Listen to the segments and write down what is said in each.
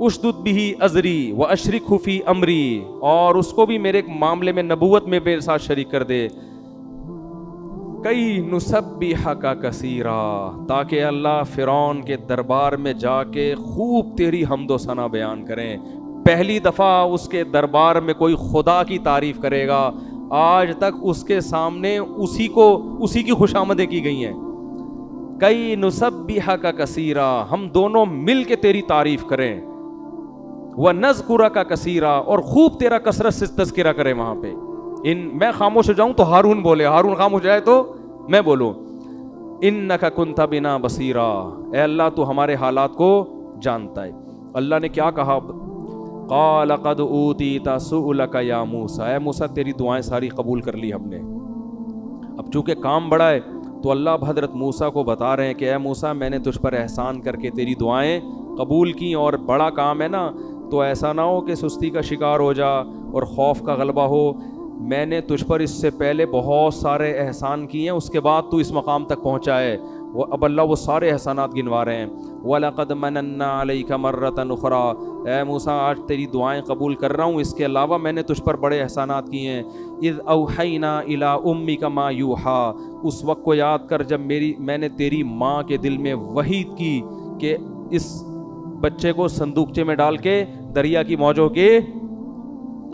اشدد بھی ازری و اشرک فی امری، اور اس کو بھی میرے معاملے میں نبوت میں میرے ساتھ شریک کر دے. کئی نسبحک کثیرا، تاکہ اللہ فرعون کے دربار میں جا کے خوب تیری حمد و ثنا بیان کریں. پہلی دفعہ اس کے دربار میں کوئی خدا کی تعریف کرے گا. آج تک اس کے سامنے اسی کی خوشامدیں کی گئی ہیں. کئی نسبحک کثیرا، ہم دونوں مل کے تیری تعریف کریں. وَنَذْكُرَكَ كَثِيرًا، اور خوب تیرا کثرت سے تذکرہ کریں وہاں پہ. میں خاموش ہو جاؤں تو ہارون بولے، ہارون خاموش ہو جائے تو میں بولوں. اِنَّكَ كُنْتَ بِنَا بَصِيرًا، اے اللہ تو ہمارے حالات کو جانتا ہے. اللہ نے کیا کہا؟ قَالَ قَدْ أُوتِيتَ سُؤْلَكَ يَا مُوسَىٰ، اے موسیٰ تیری دعائیں ساری قبول کر لی ہم نے. اب چونکہ کام بڑا ہے تو اللہ اب حضرت موسیٰ کو بتا رہے ہیں کہ اے موسیٰ میں نے تجھ پر احسان کر کے تیری دعائیں قبول کی، اور بڑا کام ہے نا، تو ایسا نہ ہو کہ سستی کا شکار ہو جا اور خوف کا غلبہ ہو. میں نے تجھ پر اس سے پہلے بہت سارے احسان کیے ہیں، اس کے بعد تو اس مقام تک پہنچا ہے. اب اللہ وہ سارے احسانات گنوا رہے ہیں. وَلَقَدْ مَنَنَّا عَلَيْكَ مَرَّةً أُخْرَىٰ، اے موسیٰ آج تیری دعائیں قبول کر رہا ہوں، اس کے علاوہ میں نے تجھ پر بڑے احسانات کیے ہیں. اِذْ أَوْحَيْنَا إِلَىٰ أُمِّكَ مَا يُوحَىٰ، اس وقت کو یاد کر جب میں نے تیری ماں کے دل میں وحی کی کہ اس بچے کو صندوقچے میں ڈال کے دریا کی موجوں کے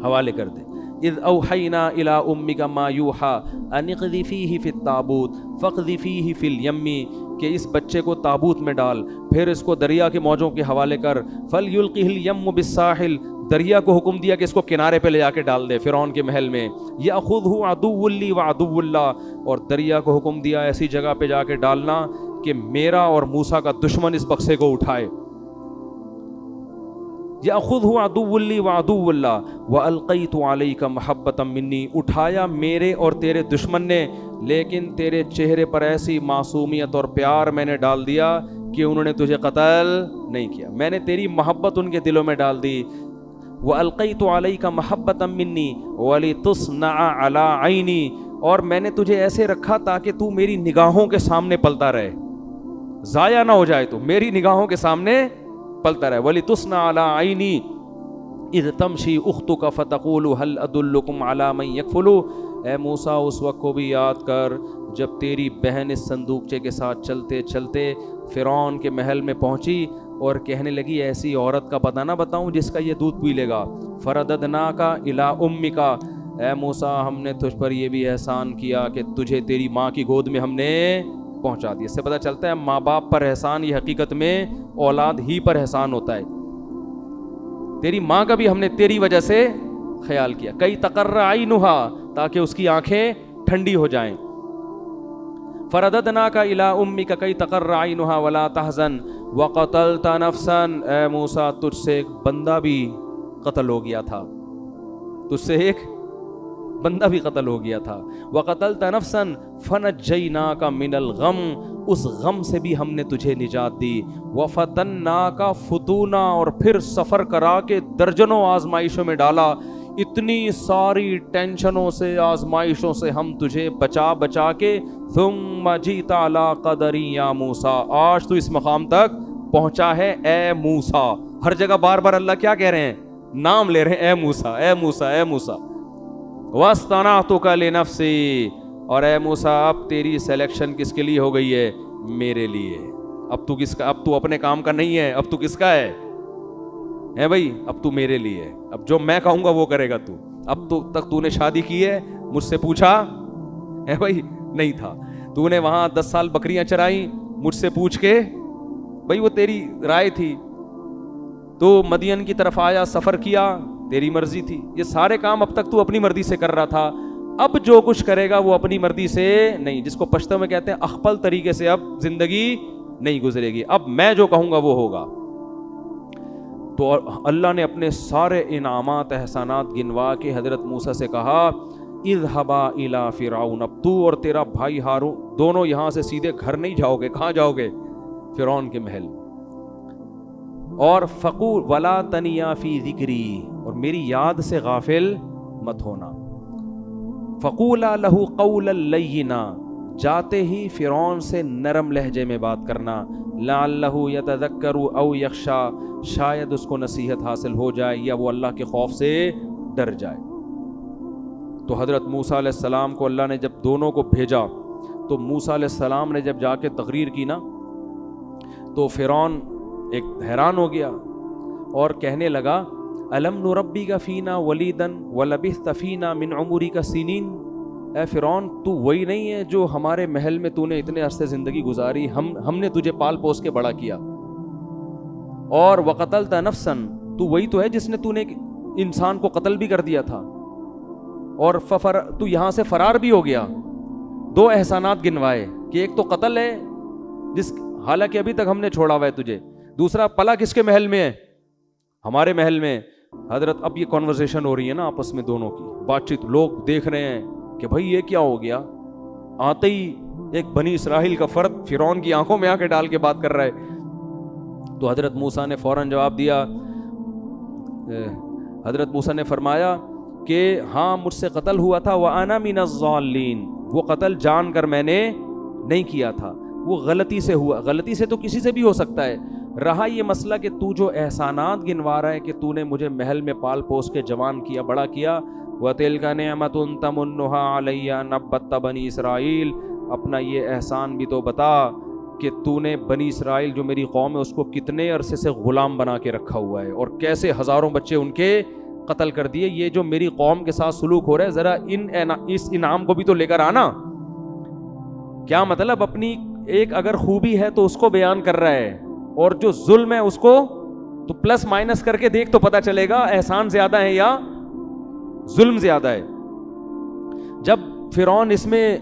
حوالے کر دے. اذ اوحینا الی امک ما یوحی ان اقذفیہ فی التابوت فاقذفیہ فی الیم، کہ اس بچے کو تابوت میں ڈال، پھر اس کو دریا کے موجوں کے حوالے کر. فلیلقہ الیم بالساحل، دریا کو حکم دیا کہ اس کو کنارے پہ لے جا کے ڈال دے فرعون کے محل میں. یاخذہ عدو لی وعدو اللہ، اور دریا کو حکم دیا ایسی جگہ پہ جا کے ڈالنا کہ میرا اور موسیٰ کا دشمن اس بکسے کو اٹھائے. یاخذہ عدو لی وعدو اللہ والقیت علیک محبۃ منی، اٹھایا میرے اور تیرے دشمن نے، لیکن تیرے چہرے پر ایسی معصومیت اور پیار میں نے ڈال دیا کہ انہوں نے تجھے قتل نہیں کیا. میں نے تیری محبت ان کے دلوں میں ڈال دی. والقیت علیک محبۃ منی ولتصنع علی عینی، اور میں نے تجھے ایسے رکھا تاکہ تو میری نگاہوں کے سامنے پلتا رہے، ضائع نہ ہو جائے، تو میری نگاہوں کے سامنے پلتا رہے. وَلِتُصْنَعَ عَلَىٰ عَيْنِي اِذْ تَمْشِي أُخْتُكَ فَتَقُولُ هَلْ أَدُلُّكُمْ عَلَىٰ مَن يَكْفُلُ، اے موسیٰ اس وقت کو بھی یاد کر جب تیری بہن اس صندوقچے کے ساتھ چلتے چلتے فرعون کے محل میں پہنچی اور کہنے لگی ایسی عورت کا پتہ نہ بتاؤں جس کا یہ دودھ پی لے گا. فَرَدَدْنَاكَ إِلَىٰ أُمِّكَ، اے موسیٰ ہم نے تجھ پر یہ بھی احسان کیا کہ تجھے تیری ماں کی گود میں ہم نے پہنچا دیا. اس سے پتہ چلتا ہے ماں باپ پر احسان یہ حقیقت میں اولاد ہی پر احسان ہوتا ہے. تیری ماں کا بھی ہم نے تیری وجہ سے خیال کیا. کئی تقر عینھا، تاکہ اس کی آنکھیں ٹھنڈی ہو جائیں. فرددناک الی امک کئی تقر عینھا ولا تحزن وقتلت نفسا، اے موسیٰ تجھ سے ایک بندہ بھی قتل ہو گیا تھا، تجھ سے ایک بندہ بھی قتل ہو گیا تھا. وقتلت نفسا فنجیناک من الغم، اس غم سے بھی ہم نے تجھے نجات دی. وفتناک فتونا، اور پھر سفر کرا کے درجنوں آزمائشوں میں ڈالا. اتنی ساری ٹینشنوں سے آزمائشوں سے ہم تجھے بچا بچا کے ثم جئت علی قدری یا موسیٰ، آج تو اس مقام تک پہنچا ہے اے موسیٰ. ہر جگہ بار بار اللہ کیا کہہ رہے ہیں؟ نام لے رہے ہیں، اے موسیٰ اے موسیٰ اے موسیٰ. واصطنعتک لنفسی، اور اے موسیٰ اب تیری سلیکشن کس کے لیے ہو گئی ہے؟ میرے لیے. اب تو کس کا؟ اب تو اپنے کام کا نہیں ہے، اب تو کس کا ہے بھائی؟ اب تو میرے لیے ہے. اب جو میں کہوں گا وہ کرے گا تو. اب تو تک تو نے شادی کی ہے، مجھ سے پوچھا ہے بھائی؟ نہیں تھا. تو نے وہاں 10 سال بکریاں چرائیں مجھ سے پوچھ کے؟ بھائی وہ تیری رائے تھی. تو مدین کی طرف آیا، سفر کیا، تیری مرضی تھی. یہ سارے کام اب تک تو اپنی مرضی سے کر رہا تھا، اب جو کچھ کرے گا وہ اپنی مرضی سے نہیں. جس کو پشتو میں کہتے ہیں اخپل طریقے سے اب زندگی نہیں گزرے گی، اب میں جو کہوں گا وہ ہوگا. تو اللہ نے اپنے سارے انعامات احسانات گنوا کے حضرت موسیٰ سے کہا اذهبا الى فرعون، اب تو اور تیرا بھائی ہارون دونوں یہاں سے سیدھے گھر نہیں جاؤ گے. کہاں جاؤ گے؟ فرعون کے محل. اور فقول ولا تنیا فی ذکری، اور میری یاد سے غافل مت ہونا. فقولا لہ قولا لینا، جاتے ہی فرعون سے نرم لہجے میں بات کرنا، لعلہ یتذکر او یخشا، شاید اس کو نصیحت حاصل ہو جائے یا وہ اللہ کے خوف سے ڈر جائے۔ تو حضرت موسیٰ علیہ السلام کو اللہ نے جب دونوں کو بھیجا تو موسیٰ علیہ السلام نے جب جا کے تقریر کی نا تو فرعون ایک حیران ہو گیا اور کہنے لگا الم نربی کا فینا ولیدن ولبثت فینا من عمری کا سنین، اے فرعون تو وہی نہیں ہے جو ہمارے محل میں تو نے اتنے عرصے زندگی گزاری، ہم نے تجھے پال پوس کے بڑا کیا، اور وقتلت نفسا، تو وہی تو ہے جس نے تو نے انسان کو قتل بھی کر دیا تھا، اور تو یہاں سے فرار بھی ہو گیا۔ دو احسانات گنوائے کہ ایک تو قتل ہے حالانکہ ابھی تک ہم نے چھوڑا ہوا ہے تجھے، دوسرا پلا کس کے محل میں ہے؟ ہمارے محل میں۔ حضرت اب یہ کنورسیشن ہو رہی ہے نا آپس میں دونوں کی بات چیت، لوگ دیکھ رہے ہیں کہ بھائی یہ کیا ہو گیا، آتے ہی ایک بنی اسرائیل کا فرد فرعون کی آنکھوں میں آ کے ڈال کے بات کر رہا ہے۔ تو حضرت موسیٰ نے فوراً جواب دیا، حضرت موسیٰ نے فرمایا کہ ہاں مجھ سے قتل ہوا تھا، وَأَنَا مِنَ الضَّالِّينَ، وہ قتل جان کر میں نے نہیں کیا تھا، وہ غلطی سے ہوا، غلطی سے تو کسی سے بھی ہو سکتا ہے۔ رہا یہ مسئلہ کہ تو جو احسانات گنوا رہا ہے کہ تو نے مجھے محل میں پال پوس کے جوان کیا، بڑا کیا، وَتِلْكَ نِعْمَةٌ تَمُنُّهَا عَلَيَّ أَنْ عَبَّدتَّ بَنِي اسرائیل، اپنا یہ احسان بھی تو بتا کہ تو نے بنی اسرائیل جو میری قوم ہے اس کو کتنے عرصے سے غلام بنا کے رکھا ہوا ہے اور کیسے ہزاروں بچے ان کے قتل کر دیے۔ یہ جو میری قوم کے ساتھ سلوک ہو رہا ہے، ذرا اس انعام کو بھی تو لے کر آنا۔ کیا مطلب اپنی ایک اگر خوبی ہے تو اس کو بیان کر رہا ہے، اور جو ظلم ہے اس کو تو پلس مائنس کر کے دیکھ تو پتہ چلے گا احسان زیادہ ہے یا ظلم زیادہ ہے۔ جب فرعون اس میں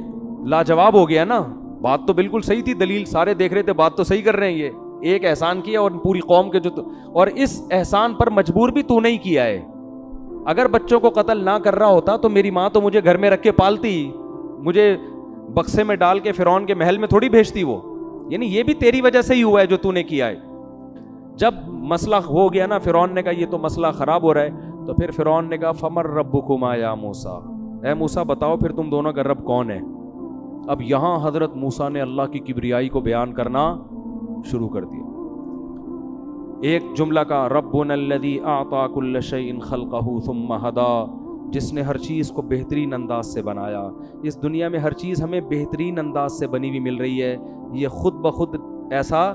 لاجواب ہو گیا نا، بات تو بالکل صحیح تھی، دلیل سارے دیکھ رہے تھے، بات تو صحیح کر رہے ہیں، یہ ایک احسان کیا اور پوری قوم کے اور اس احسان پر مجبور بھی تو نہیں کیا ہے۔ اگر بچوں کو قتل نہ کر رہا ہوتا تو میری ماں تو مجھے گھر میں رکھ کے پالتی، مجھے بکسے میں ڈال کے فرعون کے محل میں تھوڑی بھیجتی وہ، یعنی یہ بھی تیری وجہ سے ہی ہوا ہے جو تو نے کیا ہے۔ جب مسئلہ ہو گیا نا، فرعون نے کہا یہ تو مسئلہ خراب ہو رہا ہے، تو پھر فرعون نے کہا فمر ربکما یا موسیٰ، اے موسیٰ بتاؤ پھر تم دونوں کا رب کون ہے۔ اب یہاں حضرت موسیٰ نے اللہ کی کبریائی کو بیان کرنا شروع کر دیا۔ ایک جملہ کا ربنا الذی اعطى كل شيء خلقه ثم هدى، جس نے ہر چیز کو بہترین انداز سے بنایا۔ اس دنیا میں ہر چیز ہمیں بہترین انداز سے بنی ہوئی مل رہی ہے، یہ خود بخود ایسا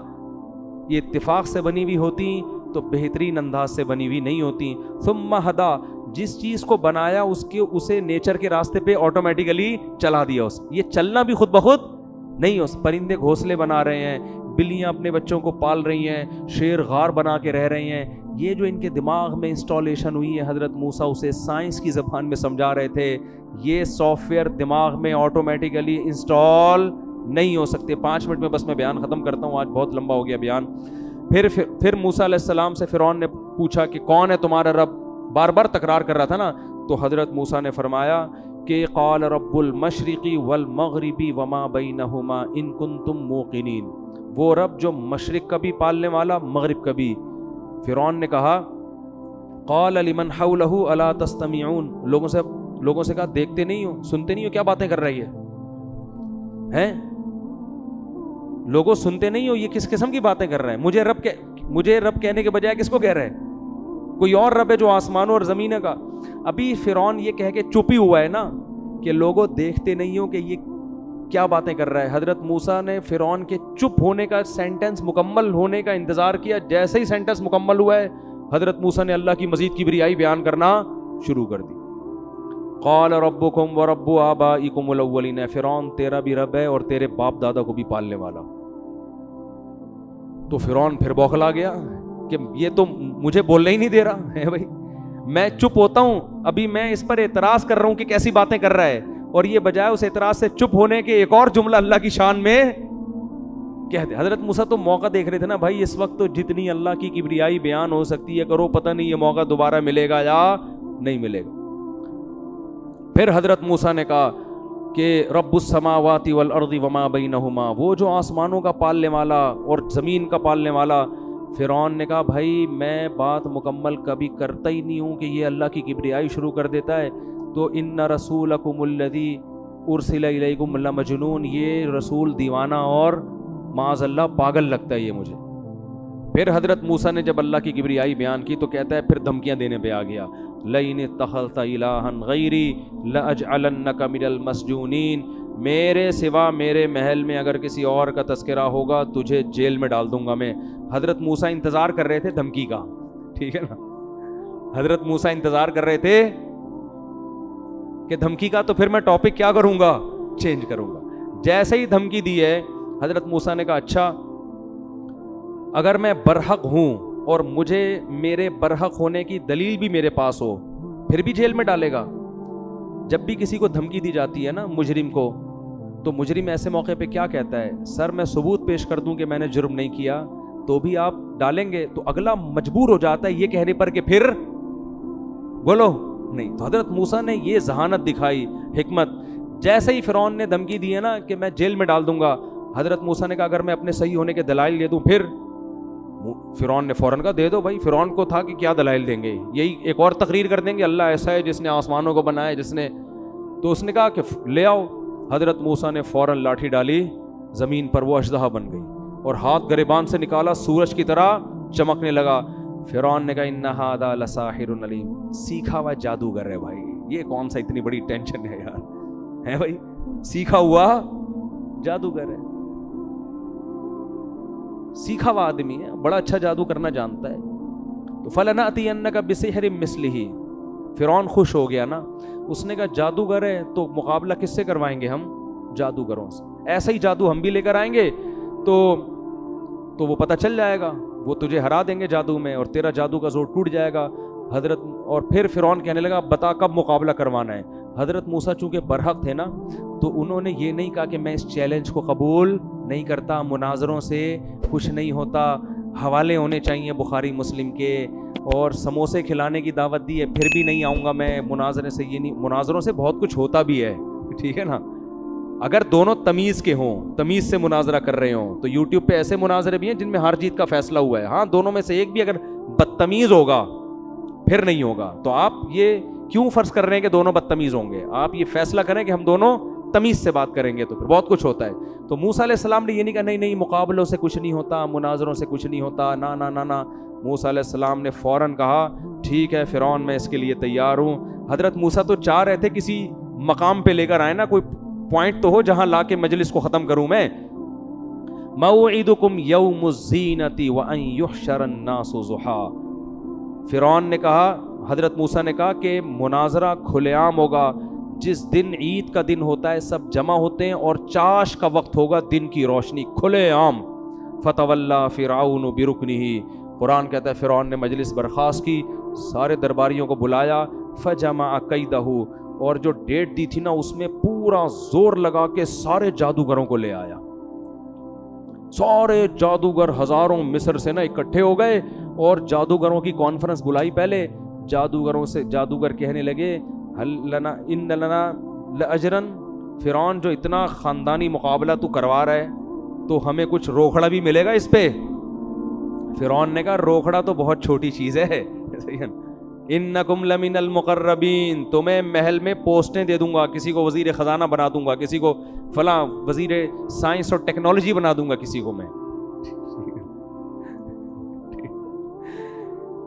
یہ اتفاق سے بنی ہوئی ہوتی تو بہترین انداز سے بنی ہوئی نہیں ہوتی۔ ثم ہدا، جس چیز کو بنایا اسے نیچر کے راستے پہ آٹومیٹیکلی چلا دیا۔ یہ چلنا بھی خود بخود نہیں، اس پرندے گھونسلے بنا رہے ہیں، بلیاں اپنے بچوں کو پال رہی ہیں، شیر غار بنا کے رہ رہے ہیں۔ یہ جو ان کے دماغ میں انسٹالیشن ہوئی ہے، حضرت موسیٰ اسے سائنس کی زبان میں سمجھا رہے تھے، یہ سافٹ ویئر دماغ میں آٹومیٹیکلی انسٹال نہیں ہو سکتے۔ 5 منٹ میں بس میں بیان ختم کرتا ہوں، آج بہت لمبا ہو گیا بیان۔ پھر موسیٰ علیہ السلام سے فرعون نے پوچھا کہ کون ہے تمہارا رب، بار بار تکرار کر رہا تھا نا، تو حضرت موسیٰ نے فرمایا کہ قال رب المشرقی والمغربی وما بینہما ان کنتم موقنین، وہ رب جو مشرق کا بھی پالنے والا مغرب کا بھی۔ فرعون نے کہا قال لمن حولہ الا تستمعون، لوگوں سے کہا دیکھتے نہیں ہو، سنتے نہیں ہو کیا باتیں کر رہی ہے، لوگوں سنتے نہیں ہو یہ کس قسم کی باتیں کر رہے ہیں؟ مجھے رب کہنے کے بجائے کس کو کہہ رہے ہیں؟ کوئی اور رب ہے جو آسمانوں اور زمین کا۔ ابھی فرعون یہ کہہ کے چپ ہی ہوا ہے نا کہ لوگوں دیکھتے نہیں ہو کہ یہ کیا باتیں کر رہا ہے۔ حضرت موسیٰ نے فرعون کے چپ ہونے کا، سینٹنس مکمل ہونے کا انتظار کیا۔ جیسے ہی سینٹنس مکمل ہوا ہے، حضرت موسیٰ نے اللہ کی مزید کبریائی بیان کرنا شروع کر دی۔ قال ربکم ورب آبائکم الاولین، فرعون تیرا بھی رب ہے اور تیرے باپ دادا کو بھی پالنے والا۔ تو فرعون پھر بوکھلا گیا کہ یہ تو مجھے بولنے ہی نہیں دے رہا ہے، بھائی میں چپ ہوتا ہوں، ابھی میں اس پر اعتراض کر رہا ہوں کہ کیسی باتیں کر رہا ہے، اور یہ بجائے اس اعتراض سے چپ ہونے کے ایک اور جملہ اللہ کی شان میں کہہ دے۔ حضرت موسیٰ تو موقع دیکھ رہے تھے نا بھائی، اس وقت تو جتنی اللہ کی کبریائی بیان ہو سکتی ہے کرو، پتہ نہیں یہ موقع دوبارہ ملے گا یا نہیں ملے گا۔ پھر حضرت موسیٰ نے کہا کہ رب السماوات والارض وما بینہما، وہ جو آسمانوں کا پالنے والا اور زمین کا پالنے والا۔ فرعون نے کہا بھائی میں بات مکمل کبھی کرتا ہی نہیں ہوں کہ یہ اللہ کی کبریائی شروع کر دیتا ہے۔ تو ان رسولکم الذی ارسل الیکم لمجنون، یہ رسول دیوانہ اور معاذ اللہ پاگل لگتا ہے یہ مجھے. پھر حضرت موسیٰ نے جب اللہ کی کبریائی بیان کی تو کہتا ہے، پھر دھمکیاں دینے پہ آ گیا، لئن اتخذت الہا غیری لاجعلنک من المسجونین، میرے سوا میرے محل میں اگر کسی اور کا تذکرہ ہوگا تجھے جیل میں ڈال دوں گا میں. حضرت موسیٰ انتظار کر رہے تھے دھمکی کا، ٹھیک ہے نا، حضرت موسیٰ انتظار کر رہے تھے کہ دھمکی کا، تو پھر میں ٹاپک کیا کروں گا، چینج کروں گا. جیسے ہی دھمکی دی ہے حضرت موسیٰ نے کہا اچھا اگر میں برحق ہوں اور مجھے میرے برحق ہونے کی دلیل بھی میرے پاس ہو پھر بھی جیل میں ڈالے گا. جب بھی کسی کو دھمکی دی جاتی ہے نا مجرم کو، تو مجرم ایسے موقع پہ کیا کہتا ہے، سر میں ثبوت پیش کر دوں کہ میں نے جرم نہیں کیا تو بھی آپ ڈالیں گے، تو اگلا مجبور ہو جاتا ہے یہ کہنے پر کہ پھر بولو نہیں. تو حضرت موسیٰ نے یہ ذہانت دکھائی، حکمت. جیسے ہی فرعون نے دھمکی دی ہے نا کہ میں جیل میں ڈال دوں گا، حضرت موسیٰ نے کہا اگر میں اپنے صحیح ہونے کے دلائل دے دوں پھر. فرعون نے فوراً کہا دے دو بھائی. فرعون کو تھا کہ کیا دلائل دیں گے، یہی ایک اور تقریر کر دیں گے اللہ ایسا ہے جس نے آسمانوں کو بنایا جس نے. تو اس نے کہا کہ لے آؤ. حضرت موسیٰ نے فوراً لاٹھی ڈالی زمین پر، وہ اژدہا بن گئی اور ہاتھ گریبان سے نکالا سورج کی طرح چمکنے لگا. فرعون نے کہا ان ھذا لساحر علیم، سیکھا ہوا جادوگر ہے بھائی. یہ کون سا اتنی بڑی ٹینشن ہے یار، ہے بھائی، سیکھا ہوا جادوگر ہے، سیکھا ہوا آدمی ہے، بڑا اچھا جادو کرنا جانتا ہے. تو فلنأتینک بسحر مثلہ، فرعون خوش ہو گیا نا. اس نے کہا جادوگر ہے تو مقابلہ کس سے کروائیں گے ہم، جادوگروں سے. ایسا ہی جادو ہم بھی لے کر آئیں گے تو وہ پتہ چل جائے گا، وہ تجھے ہرا دیں گے جادو میں اور تیرا جادو کا زور ٹوٹ جائے گا. حضرت اور پھر فرعون کہنے لگا بتا کب مقابلہ کروانا ہے. حضرت موسیٰ چونکہ برحق تھے نا تو انہوں نے یہ نہیں کہا کہ میں اس چیلنج کو قبول نہیں کرتا، مناظروں سے کچھ نہیں ہوتا، حوالے ہونے چاہیے بخاری مسلم کے، اور سموسے کھلانے کی دعوت دی ہے پھر بھی نہیں آؤں گا میں مناظرے سے. یہ نہیں، مناظروں سے بہت کچھ ہوتا بھی ہے، ٹھیک ہے نا. اگر دونوں تمیز کے ہوں، تمیز سے مناظرہ کر رہے ہوں، تو یوٹیوب پہ ایسے مناظرے بھی ہیں جن میں ہار جیت کا فیصلہ ہوا ہے. ہاں دونوں میں سے ایک بھی اگر بدتمیز ہوگا پھر نہیں ہوگا. تو آپ یہ کیوں فرض کر رہے ہیں کہ دونوں بدتمیز ہوں گے؟ آپ یہ فیصلہ کریں کہ ہم دونوں تمیز سے بات کریں گے تو پھر بہت کچھ ہوتا ہے. تو موسیٰ علیہ السلام نے یہ نہیں کہا نہیں نہیں مقابلوں سے کچھ نہیں ہوتا، مناظروں سے کچھ نہیں ہوتا، نا نا نا نا. موسیٰ علیہ السلام نے فوراً کہا ٹھیک ہے فرعون میں اس کے لیے تیار ہوں. حضرت موسیٰ تو چاہ رہے تھے کسی مقام پہ لے کر آئے نا، کوئی پوائنٹ تو ہو جہاں لا کے مجلس کو ختم کروں میں. موعدکم یوم الزینۃ وان یحشر الناس ضحیٰ. فرعون نے کہا، حضرت موسیٰ نے کہا کہ مناظرہ کھلے عام ہوگا، جس دن عید کا دن ہوتا ہے سب جمع ہوتے ہیں اور چاش کا وقت ہوگا، دن کی روشنی کھلے عام. فتولی فرعون برکنہ، قرآن کہتا ہے فرعون نے مجلس برخاست کی، سارے درباریوں کو بلایا. فجمع کیدہ، اور جو ڈیٹ دی تھی نا اس میں پورا زور لگا کے سارے جادوگروں کو لے آیا. سارے جادوگر ہزاروں مصر سے نا اکٹھے ہو گئے اور جادوگروں کی کانفرنس بلائی. پہلے جادوگروں سے جادوگر کہنے لگے ہل لنا ان لنا لاجرا، فرعون جو اتنا خاندانی مقابلہ تو کروا رہا ہے تو ہمیں کچھ روکھڑا بھی ملے گا اس پہ. فرعون نے کہا روکھڑا تو بہت چھوٹی چیز ہے، انکم لمن المقربین، تمہیں محل میں پوسٹیں دے دوں گا، کسی کو وزیر خزانہ بنا دوں گا، کسی کو فلاں وزیر سائنس اور ٹیکنالوجی بنا دوں گا، کسی کو میں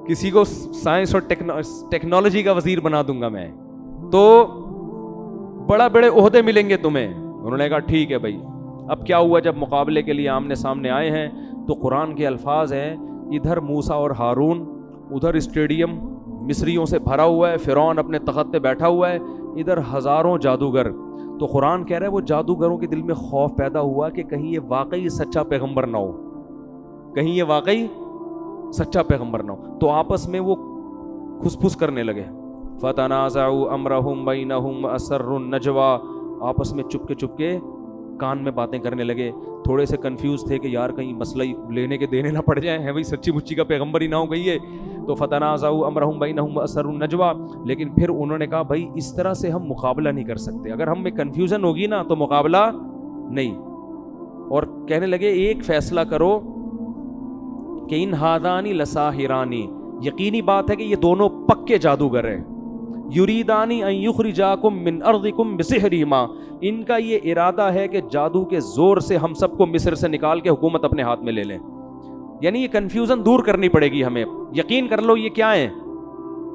کسی کو سائنس اور ٹیکنالوجی کا وزیر بنا دوں گا میں، تو بڑے عہدے ملیں گے تمہیں. انہوں نے کہا ٹھیک ہے بھائی. اب کیا ہوا جب مقابلے کے لیے آمنے سامنے آئے ہیں تو قرآن کے الفاظ ہیں، ادھر موسیٰ اور ہارون، ادھر اسٹیڈیم مصریوں سے بھرا ہوا ہے، فرعون اپنے تخت پہ بیٹھا ہوا ہے، ادھر ہزاروں جادوگر. تو قرآن کہہ رہا ہے وہ جادوگروں کے دل میں خوف پیدا ہوا کہ کہیں یہ واقعی سچا پیغمبر نہ ہو، کہیں یہ واقعی سچا پیغمبر نہ ہو. تو آپس میں وہ کھس پھس کرنے لگے. فتنازعوا امرهم بینہم واسروا النجوى، آپس میں چپ کے کان میں باتیں کرنے لگے. تھوڑے سے کنفیوز تھے کہ یار کہیں مسئلہ لینے کے دینے نہ پڑ جائیں، ہے بھائی سچی مچی کا پیغمبر ہی نہ ہو گئی ہے. تو فتنازعوا امرهم بینہم واسروا النجوى، لیکن پھر انہوں نے کہا بھائی اس طرح سے ہم مقابلہ نہیں کر سکتے، اگر ہم میں کنفیوژن ہوگی نا تو مقابلہ نہیں. اور کہنے لگے ایک فیصلہ کرو کہ ان ھذان لساحران، یقینی بات ہے کہ یہ دونوں پکے جادوگر ہیں، یریدانی ان یخرجاکم من ارضکم بسحرہما، ان کا یہ ارادہ ہے کہ جادو کے زور سے ہم سب کو مصر سے نکال کے حکومت اپنے ہاتھ میں لے لیں. یعنی یہ کنفیوژن دور کرنی پڑے گی ہمیں. یقین کر لو یہ کیا ہیں؟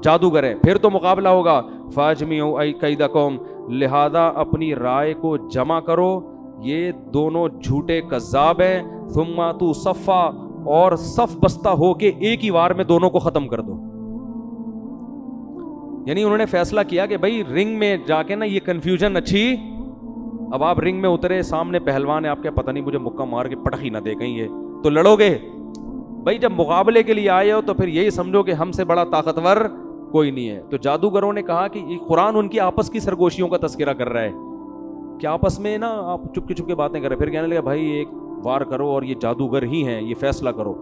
جادوگر ہیں. پھر تو مقابلہ ہوگا. فاجمعوا کیدکم، لہذا اپنی رائے کو جمع کرو، یہ دونوں جھوٹے کذاب ہیں. ثم تو صفا، اور صف بستہ ہو کے ایک ہی وار میں دونوں کو ختم کر دو. یعنی انہوں نے فیصلہ کیا کہ بھائی رنگ میں جا کے نا یہ کنفیوژن اچھی. اب آپ رنگ میں اترے، سامنے پہلوان ہے آپ کے، پتہ نہیں مجھے مکہ مار کے پٹخ ہی نہ دے کہیں، یہ تو لڑو گے. بھائی جب مقابلے کے لیے آئے ہو تو پھر یہی سمجھو کہ ہم سے بڑا طاقتور کوئی نہیں ہے. تو جادوگروں نے کہا کہ یہ قرآن ان کی آپس کی سرگوشیوں کا تذکرہ کر رہا ہے کہ آپس میں نا آپ چپ کے باتیں کر رہے. پھر کہنے لگا بھائی ایک وار کرو اور یہ جادوگر ہی ہیں، یہ فیصلہ کرو.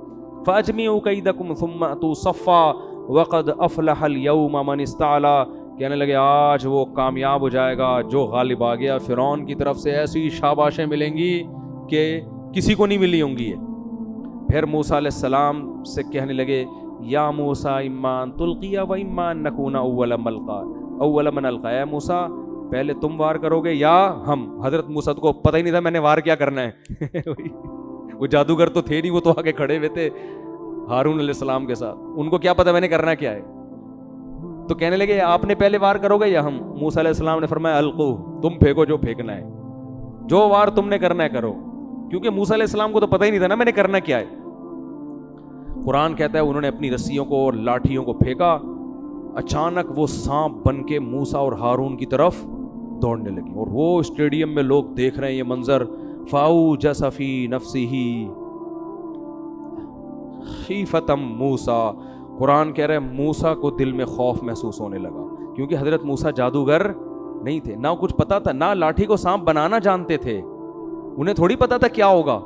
فاجمعوا کیدکم ثم اتوا صفا وقد افلح اليوم من استعلا. کہنے لگے آج وہ کامیاب ہو جائے گا جو غالب آ گیا. فرعون کی طرف سے ایسی شاباشیں ملیں گی کہ کسی کو نہیں ملی ہوں گی. پھر موسیٰ علیہ السلام سے کہنے لگے یا موسیٰ اما ان تلقی و اما ان نکون اول من القا. اے موسیٰ پہلے تم وار کرو گے یا ہم. حضرت موسیٰ کو پتہ ہی نہیں تھا میں نے وار کیا کرنا ہے. وہ جادوگر تو تھے نہیں، وہ تو آگے کھڑے ہوئے تھے ہارون علیہ السلام کے ساتھ. ان کو کیا پتا میں نے کرنا کیا ہے. تو کہنے لگے آپ نے پہلے وار کرو گے یا ہم. موسیٰ علیہ السلام نے فرمایا القو، تم پھینکو جو پھینکنا ہے، جو وار تم نے کرنا ہے کرو. کیونکہ موسیٰ علیہ السلام کو تو پتہ ہی نہیں تھا نا میں نے کرنا کیا ہے. قرآن کہتا ہے انہوں نے اپنی رسیوں کو اور لاٹھیوں کو پھینکا. اچانک وہ سانپ بن کے موسیٰ اور ہارون کی طرف دوڑنے لگی. اور وہ اسٹیڈیم میں لوگ دیکھ رہے ہیں یہ منظر. فاوجس فی نفسہ خیفۃ موسیٰ. قرآن کہہ رہے ہیں موسیٰ کو دل میں خوف محسوس ہونے لگا، کیونکہ حضرت موسیٰ جادوگر نہیں تھے، نہ کچھ پتا تھا، نہ لاٹھی کو سانپ بنانا جانتے تھے. انہیں تھوڑی پتا تھا کیا ہوگا.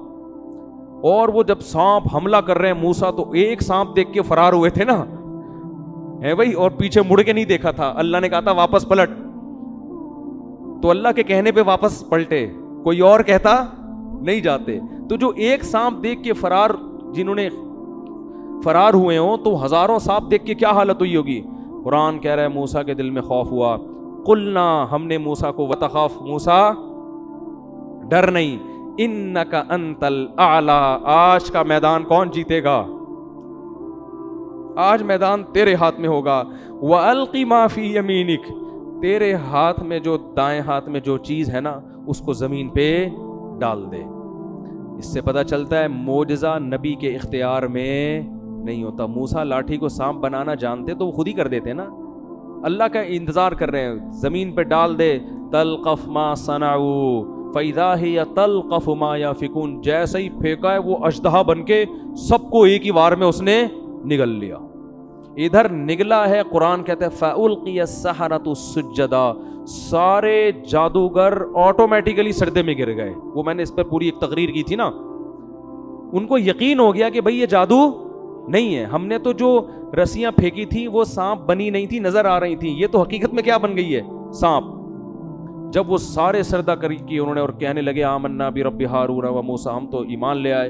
اور وہ جب سانپ حملہ کر رہے ہیں موسیٰ تو ایک سانپ دیکھ کے فرار ہوئے تھے نا ہے بھائی، اور پیچھے مڑ کے نہیں دیکھا تھا. اللہ نے کہا تھا واپس پلٹ، تو اللہ کے کہنے پہ واپس پلٹے، کوئی اور کہتا نہیں جاتے. تو جو ایک سانپ دیکھ کے فرار، جنہوں نے فرار ہوئے ہوں تو ہزاروں سانپ دیکھ کے کیا حالت ہوئی ہوگی. قرآن کہہ رہا ہے موسیٰ کے دل میں خوف ہوا. قلنا، ہم نے موسیٰ کو وتخاف موسیٰ ڈر نہیں، انک انت الاعلی، آج کا میدان کون جیتے گا، آج میدان تیرے ہاتھ میں ہوگا. والق ما فی یمینک، تیرے ہاتھ میں جو دائیں ہاتھ میں جو چیز ہے نا اس کو زمین پہ ڈال دے. اس سے پتہ چلتا ہے معجزہ نبی کے اختیار میں نہیں ہوتا. موسیٰ لاٹھی کو سانپ بنانا جانتے تو وہ خود ہی کر دیتے نا. اللہ کا انتظار کر رہے ہیں، زمین پہ ڈال دے. تلقف ما صنعوا فاذا هي تلقف ما يافكون. جیسے ہی پھینکا ہے وہ اژدہا بن کے سب کو ایک ہی وار میں اس نے نگل لیا. ادھر نگلا ہے، قرآن کہتا ہے فَأُلْقِيَ السَّحَرَةُ سُجَّدًا، سارے جادوگر آٹومیٹیکلی سجدے میں گر گئے. وہ میں نے اس پر پوری ایک تقریر کی تھی نا. ان کو یقین ہو گیا کہ بھئی یہ جادو نہیں ہے، ہم نے تو جو رسیاں پھینکی تھی وہ سانپ بنی نہیں تھی، نظر آ رہی تھی، یہ تو حقیقت میں کیا بن گئی ہے، سانپ. جب وہ سارے سجدہ کی انہوں نے اور کہنے لگے آمنا برب ہارون و موسیٰ، ہم تو ایمان لے آئے.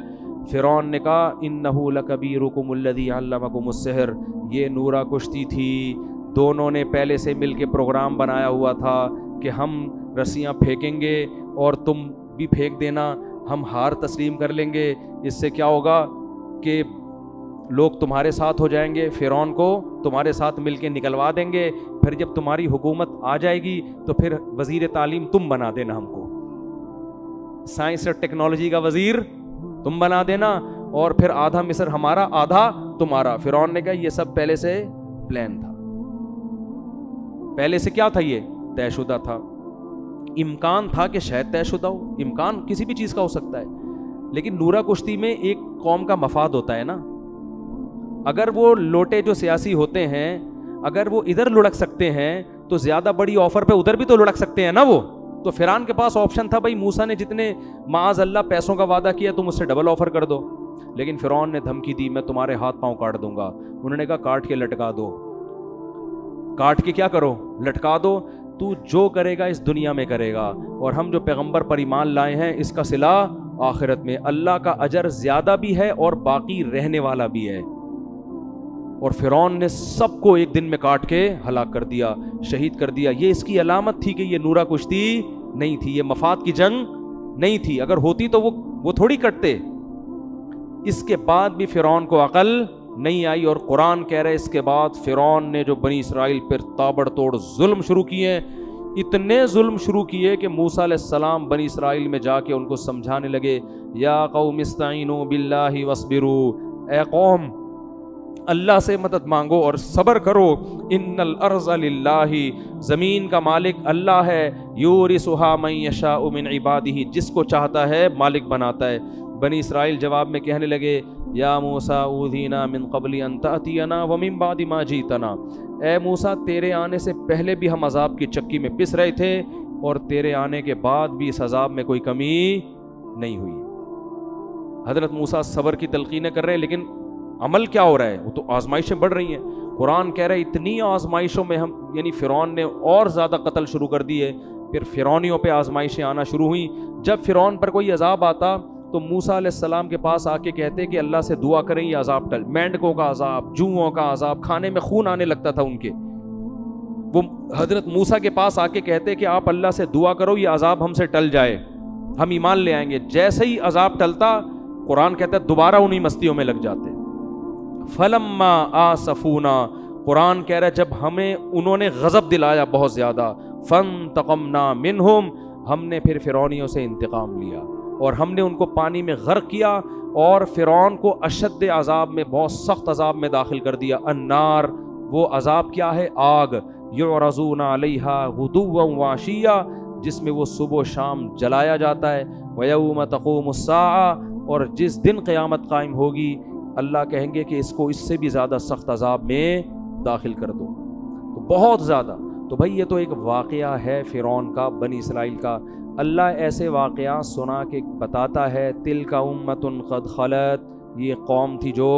فرعون نے کہا انہ لکبیرکم الذی علمکم السحر، یہ نورا کشتی تھی، دونوں نے پہلے سے مل کے پروگرام بنایا ہوا تھا کہ ہم رسیاں پھینکیں گے اور تم بھی پھینک دینا، ہم ہار تسلیم کر لیں گے. اس سے کیا ہوگا کہ لوگ تمہارے ساتھ ہو جائیں گے، فرعون کو تمہارے ساتھ مل کے نکلوا دیں گے. پھر جب تمہاری حکومت آ جائے گی تو پھر وزیر تعلیم تم بنا دینا، ہم کو سائنس اور ٹیکنالوجی کا وزیر تم بنا دینا، اور پھر آدھا مصر ہمارا آدھا تمہارا. فرعون نے کہا یہ سب پہلے سے پلان تھا، پہلے سے کیا تھا، یہ طے شدہ تھا. امکان تھا کہ شاید طے شدہ ہو، امکان کسی بھی چیز کا ہو سکتا ہے، لیکن نورا کشتی میں ایک قوم کا مفاد ہوتا ہے نا. اگر وہ لوٹے جو سیاسی ہوتے ہیں اگر وہ ادھر لڑک سکتے ہیں تو زیادہ بڑی آفر پہ ادھر بھی تو لڑک سکتے ہیں نا وہ. تو فرعون کے پاس آپشن تھا، بھائی موسیٰ نے جتنے معاذ اللہ پیسوں کا وعدہ کیا تم اس سے ڈبل آفر کر دو. لیکن فرعون نے دھمکی دی میں تمہارے ہاتھ پاؤں کاٹ دوں گا. انہوں نے کہا کاٹ کے لٹکا دو. کاٹ کے کیا کرو، لٹکا دو. تو جو کرے گا اس دنیا میں کرے گا، اور ہم جو پیغمبر پر ایمان لائے ہیں اس کا صلہ آخرت میں. اللہ کا اجر زیادہ بھی ہے اور باقی رہنے والا بھی ہے. اور فرعون نے سب کو ایک دن میں کاٹ کے ہلاک کر دیا، شہید کر دیا۔ یہ اس کی علامت تھی کہ یہ نورا کشتی نہیں تھی، یہ مفاد کی جنگ نہیں تھی، اگر ہوتی تو وہ تھوڑی کٹتے۔ اس کے بعد بھی فرعون کو عقل نہیں آئی، اور قرآن کہہ رہے اس کے بعد فرعون نے جو بنی اسرائیل پر تابڑ توڑ ظلم شروع کیے، اتنے ظلم شروع کیے کہ موسیٰ علیہ السلام بنی اسرائیل میں جا کے ان کو سمجھانے لگے، یا قوم استعینوا باللہ واصبروا، اے قوم اللہ سے مدد مانگو اور صبر کرو، ان الارض للہ، زمین کا مالک اللہ ہے، یورثھا من یشاء من عبادہ، جس کو چاہتا ہے مالک بناتا ہے۔ بنی اسرائیل جواب میں کہنے لگے، یا موسیٰ اوذینا من قبل ان تأتینا ومن بعد ما جئتنا، اے موسیٰ تیرے آنے سے پہلے بھی ہم عذاب کی چکی میں پس رہے تھے، اور تیرے آنے کے بعد بھی اس عذاب میں کوئی کمی نہیں ہوئی۔ حضرت موسیٰ صبر کی تلقینیں کر رہے ہیں، لیکن عمل کیا ہو رہا ہے؟ وہ تو آزمائشیں بڑھ رہی ہیں۔ قرآن کہہ رہا ہے اتنی آزمائشوں میں ہم، یعنی فرعون نے اور زیادہ قتل شروع کر دیے، پھر فرعونیوں پہ آزمائشیں آنا شروع ہوئیں۔ جب فرعون پر کوئی عذاب آتا تو موسیٰ علیہ السلام کے پاس آ کے کہتے کہ اللہ سے دعا کریں یہ عذاب ٹل، مینڈکوں کا عذاب، جوؤں کا عذاب، کھانے میں خون آنے لگتا تھا ان کے۔ وہ حضرت موسیٰ کے پاس آ کے کہتے کہ آپ اللہ سے دعا کرو یہ عذاب ہم سے ٹل جائے، ہم ایمان لے آئیں گے۔ جیسے ہی عذاب ٹلتا، قرآن کہتا ہے دوبارہ انہی مستیوں میں لگ جاتے۔ فلما آسفونا، قرآن کہہ رہا ہے جب ہمیں انہوں نے غضب دلایا بہت زیادہ، فانتقمنا منہم، ہم نے پھر فرعونیوں سے انتقام لیا اور ہم نے ان کو پانی میں غرق کیا، اور فرعون کو اشد عذاب میں، بہت سخت عذاب میں داخل کر دیا۔ النار، وہ عذاب کیا ہے؟ آگ، یعرضون علیہا غدوا وعشیا، جس میں وہ صبح و شام جلایا جاتا ہے۔ ویوم تقوم الساعہ، اور جس دن قیامت قائم ہوگی اللہ کہیں گے کہ اس کو اس سے بھی زیادہ سخت عذاب میں داخل کر دو، تو بہت زیادہ۔ تو بھائی یہ تو ایک واقعہ ہے فرعون کا، بنی اسرائیل کا۔ اللہ ایسے واقعات سنا کے بتاتا ہے، تلک امۃ قد خلت، یہ قوم تھی جو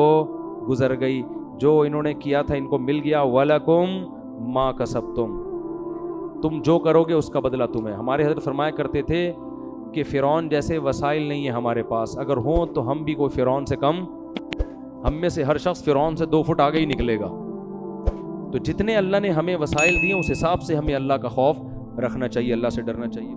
گزر گئی، جو انہوں نے کیا تھا ان کو مل گیا، وَلَكُمْ مَا كَسَبْتُمْ، تم جو کرو گے اس کا بدلہ تمہیں۔ ہمارے حضرت فرمایا کرتے تھے کہ فرعون جیسے وسائل نہیں ہے ہمارے پاس، اگر ہوں تو ہم بھی کوئی فرعون سے کم، ہم میں سے ہر شخص فرعون سے 2 فٹ آگے ہی نکلے گا۔ تو جتنے اللہ نے ہمیں وسائل دیے اس حساب سے ہمیں اللہ کا خوف رکھنا چاہیے، اللہ سے ڈرنا چاہیے۔